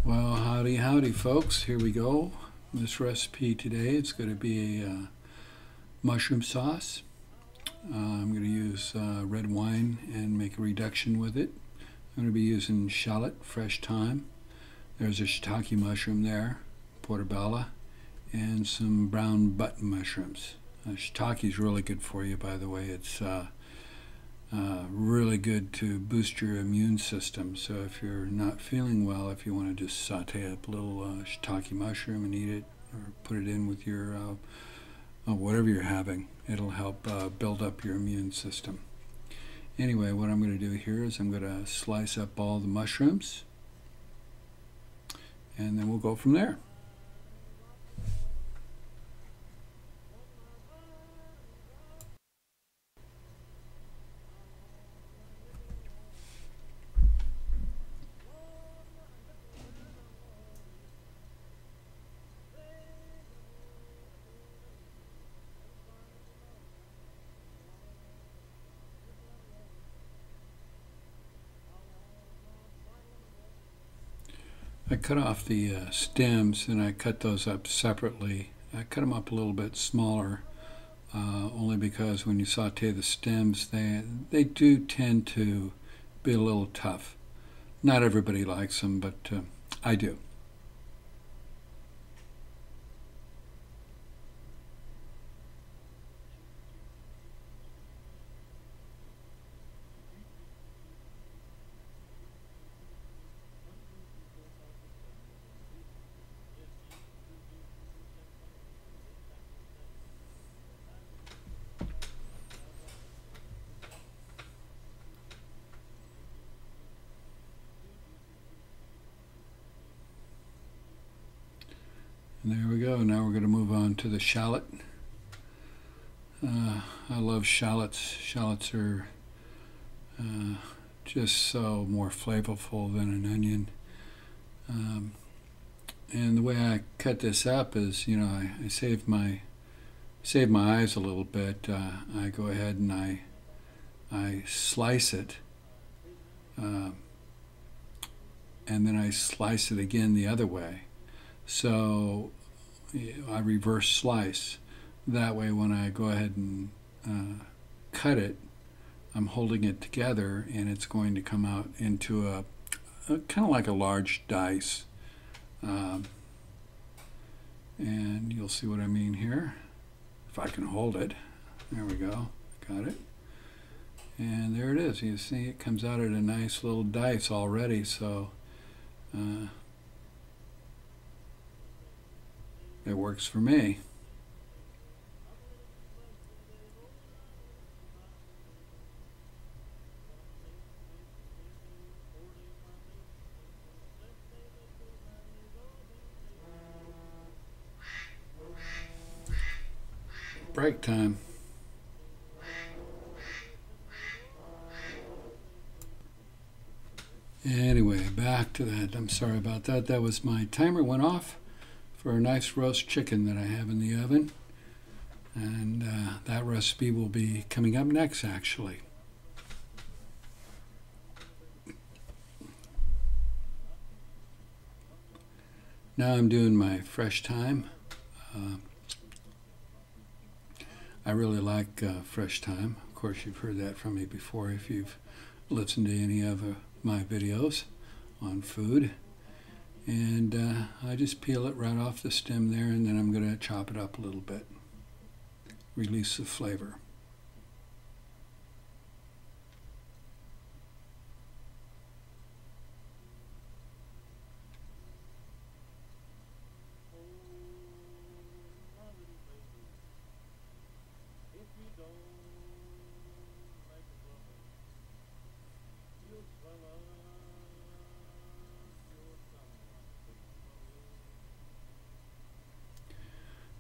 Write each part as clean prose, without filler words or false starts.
Well, howdy, howdy, folks. Here we go. This recipe today is going to be a mushroom sauce. I'm going to use red wine and make a reduction with it. I'm going to be using shallot, fresh thyme. There's a shiitake mushroom there, portabella, and some brown button mushrooms. Shiitake is really good for you, by the way. It's really good to boost your immune system. So if you're not feeling well, if you want to just saute up a little shiitake mushroom and eat it, or put it in with your whatever you're having, it'll help build up your immune system. Anyway, what I'm going to do here is I'm going to slice up all the mushrooms, and then we'll go from there. I cut off the stems and I cut those up separately. I cut them up a little bit smaller, only because when you saute the stems, they do tend to be a little tough. Not everybody likes them, but I do. And there we go. Now we're going to move on to the shallot. I love shallots. Shallots are just so more flavorful than an onion. And the way I cut this up is, you know, I save my eyes a little bit. I go ahead and I slice it, and then I slice it again the other way. So I reverse slice. That way when I go ahead and cut it, I'm holding it together and it's going to come out into a kind of like a large dice. And you'll see what I mean here. If I can hold it. There we go. Got it. And there it is. You see it comes out at a nice little dice already. So it works for me. Break time. Anyway, back to that. I'm sorry about that. That was my timer went off for a nice roast chicken that I have in the oven. And that recipe will be coming up next, actually. Now I'm doing my fresh thyme. I really like fresh thyme. Of course, you've heard that from me before if you've listened to any of my videos on food. And I just peel it right off the stem there, and then I'm going to chop it up a little bit. Release the flavor.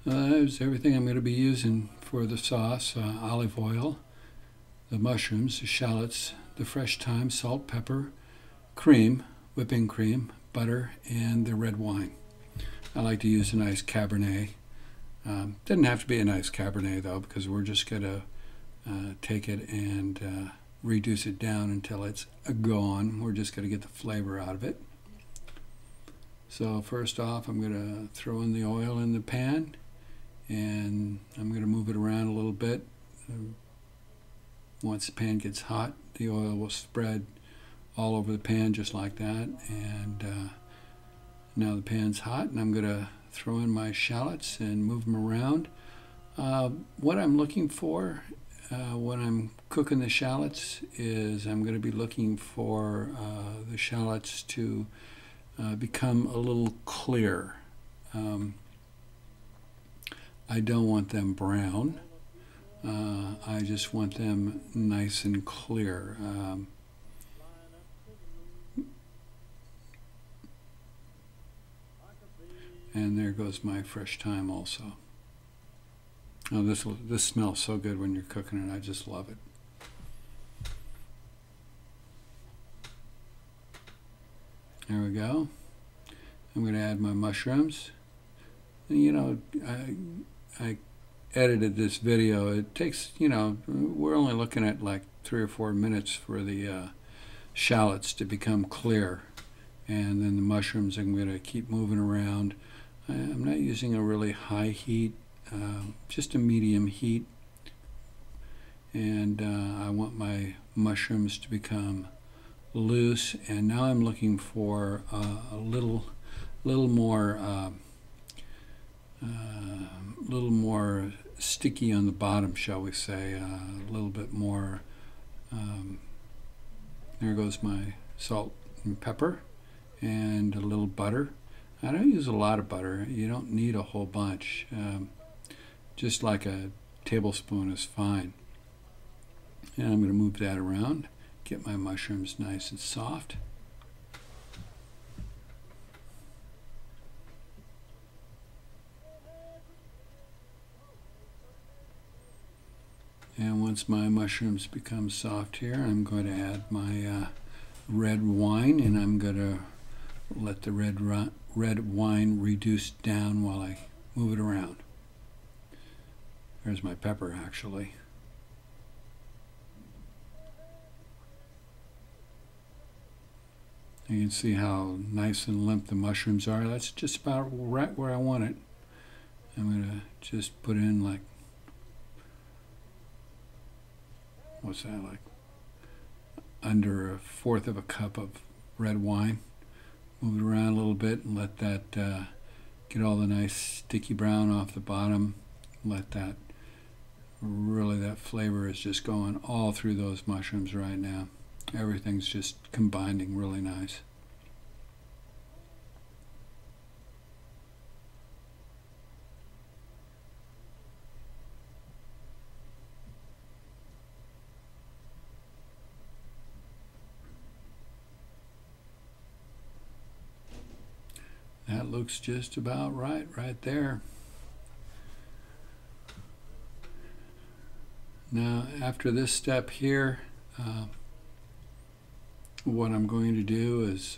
There's everything I'm going to be using for the sauce. Olive oil, the mushrooms, the shallots, the fresh thyme, salt, pepper, cream, whipping cream, butter, and the red wine. I like to use a nice Cabernet. Doesn't have to be a nice Cabernet though, because we're just going to take it and reduce it down until it's gone. We're just going to get the flavor out of it. So first off, I'm going to throw in the oil in the pan, and I'm going to move it around a little bit. Once the pan gets hot, the oil will spread all over the pan just like that. And now the pan's hot, and I'm going to throw in my shallots and move them around. What I'm looking for when I'm cooking the shallots is I'm going to be looking for the shallots to become a little clear. I don't want them brown. I just want them nice and clear. And there goes my fresh thyme also. Oh, this smells so good when you're cooking it. I just love it. There we go. I'm going to add my mushrooms. And, you know, I edited this video. It takes, you know, we're only looking at like 3 or 4 minutes for the shallots to become clear. And then the mushrooms I'm going to keep moving around. I'm not using a really high heat, just a medium heat. And I want my mushrooms to become loose. And now I'm looking for a little more sticky on the bottom, shall we say, a little bit more. There goes my salt and pepper and a little butter. I don't use a lot of butter. You don't need a whole bunch. Just like a tablespoon is fine. And I'm going to move that around, get my mushrooms nice and soft. And once my mushrooms become soft here, I'm going to add my red wine, and I'm going to let the red wine reduce down while I move it around. There's my pepper, actually. You can see how nice and limp the mushrooms are. That's just about right where I want it. I'm going to just put in like, what's that, like under 1/4 of a cup of red wine. Move it around a little bit and let that get all the nice sticky brown off the bottom. Let that, really, that flavor is just going all through those mushrooms right now. Everything's just combining really nice. That looks just about right there. Now, after this step here, what I'm going to do is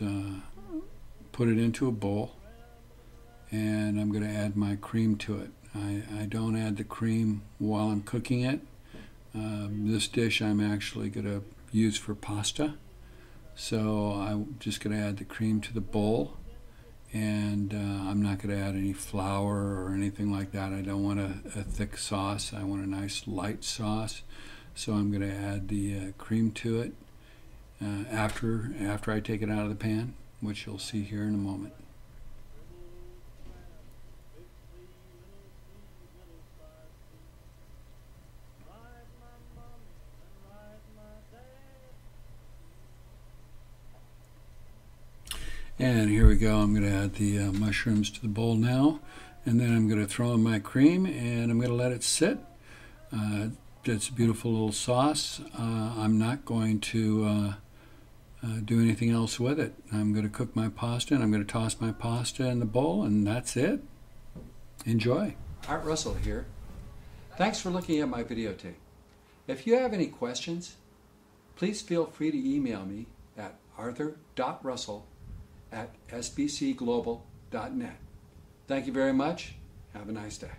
put it into a bowl, and I'm going to add my cream to it. I don't add the cream while I'm cooking it. This dish I'm actually going to use for pasta, so I'm just going to add the cream to the bowl. And I'm not going to add any flour or anything like that. I don't want a thick sauce. I want a nice light sauce. So I'm going to add the cream to it after I take it out of the pan, which you'll see here in a moment. And here we go. I'm going to add the mushrooms to the bowl now, and then I'm going to throw in my cream, and I'm going to let it sit. It's a beautiful little sauce. I'm not going to do anything else with it. I'm going to cook my pasta, and I'm going to toss my pasta in the bowl, and that's it. Enjoy. Art Russell here. Thanks for looking at my videotape. If you have any questions, please feel free to email me at arthur.russell@sbcglobal.net. Thank you very much. Have a nice day.